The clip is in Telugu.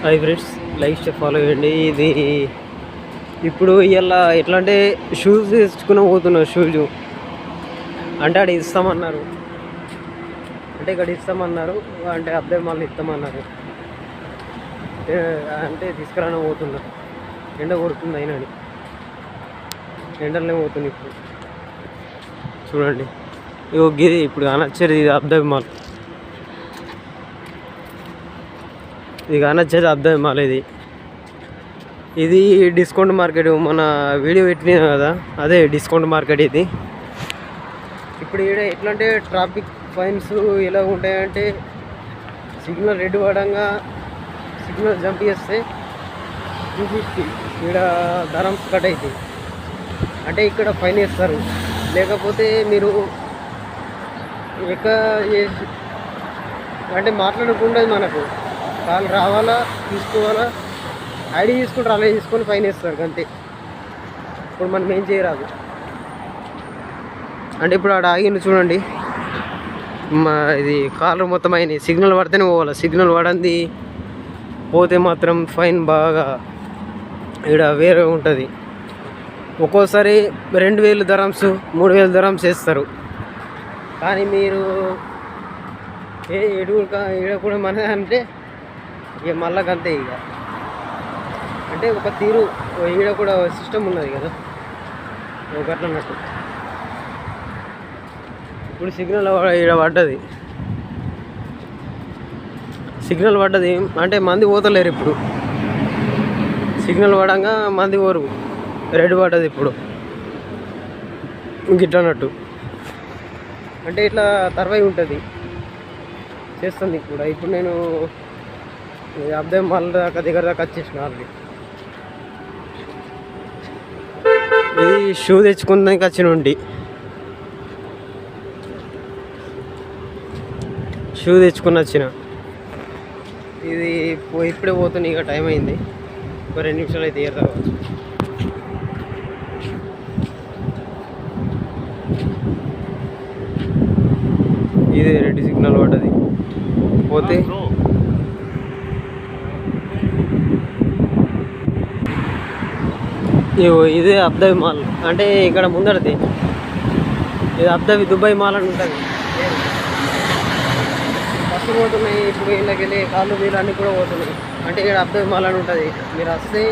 హాయ్ ఫ్రెండ్స్, లైక్ ఫాలో చేయండి. ఇది ఇప్పుడు ఇలా ఎట్లా అంటే షూస్ తెచ్చుకుని పోతున్నారు. షూజు అంటే అక్కడ ఇస్తామన్నారు, అంటే ఇక్కడ ఇస్తామన్నారు, అంటే అబ్బాయి మళ్ళీ ఇస్తామన్నారు, అంటే తీసుకురాని పోతున్నారు. ఎండ కొడుతుంది అయినా ఎండలనే పోతుంది. ఇప్పుడు చూడండి, గిది ఇప్పుడు అనొచ్చేది ఇది అబ్బాయి మాల్. ఇది కానొచ్చేది అబ్బాయి మాల్. ఇది డిస్కౌంట్ మార్కెట్. మన వీడియో పెట్టినా కదా, అదే డిస్కౌంట్ మార్కెట్ ఇది. ఇప్పుడు ఈడ ఎట్లా అంటే ట్రాఫిక్ ఫైన్స్ ఎలా ఉంటాయంటే, సిగ్నల్ రెడ్ పడంగా సిగ్నల్ జంప్ చేస్తే 250 ఈడ ధరమ్స్ కట్ అవుతాయి. అంటే ఇక్కడ ఫైన్ వేస్తారు. లేకపోతే మీరు అంటే మాట్లాడకుండా మనకు కాల్ రావాలా, తీసుకోవాలా, ఐడి తీసుకుంటారు, అలా తీసుకొని ఫైన్ వేస్తారు అంతే. ఇప్పుడు మనం ఏం చేయరాదు. అంటే ఇప్పుడు ఆడ ఆగింది చూడండి, ఇది కాలు మొత్తం అయినాయి. సిగ్నల్ పడితేనే పోవాలి. సిగ్నల్ పడంది పోతే మాత్రం ఫైన్ బాగా ఇక్కడ వేరే ఉంటుంది. ఒక్కోసారి 2000 ధరమ్స్ 3000 ధరమ్స్ వేస్తారు. కానీ మీరు ఈడ కూడా మన అంటే ఇక మళ్ళా అంతే. ఇక అంటే ఒక తీరు ఈడ కూడా సిస్టమ్ ఉన్నది కదా, ఒకట్లన్నట్టు. ఇప్పుడు సిగ్నల్ ఈడ పడ్డది, సిగ్నల్ పడ్డది అంటే మంది పోతలేరు. ఇప్పుడు సిగ్నల్ పడంగా మంది పోరు, రెడ్ పడ్డది. ఇప్పుడు గిట్లన్నట్టు అంటే ఇట్లా తర్వై ఉంటుంది, చేస్తుంది కూడా. ఇప్పుడు నేను అబ్బాయి మళ్ళీ దాకా దగ్గర దాకా వచ్చేసిన ఆల్రెడీ. ఇది షూ తెచ్చుకుందానికి వచ్చినండి, షూ తెచ్చుకుని వచ్చిన. ఇది ఇప్పుడే పోతుంది. ఇక టైం అయింది, ఒక 2 నిమిషాలు అయితే ఏరు కావచ్చు. ఇది రెడ్ సిగ్నల్ పడ్డది పోతే ఇదే అబ్దాయి మాల్. అంటే ఇక్కడ ముందరది ఇది అబ్దాయి దుబాయ్ మాల్ అని ఉంటుంది. బస్సు పోతున్నాయి ఇప్పుడు, ఇళ్ళకి వెళ్ళి కాళ్ళు వీళ్ళు అన్నీ కూడా పోతున్నాయి. అంటే ఇక్కడ అబ్దాయి మాల్ అని ఉంటుంది. మీరు వస్తే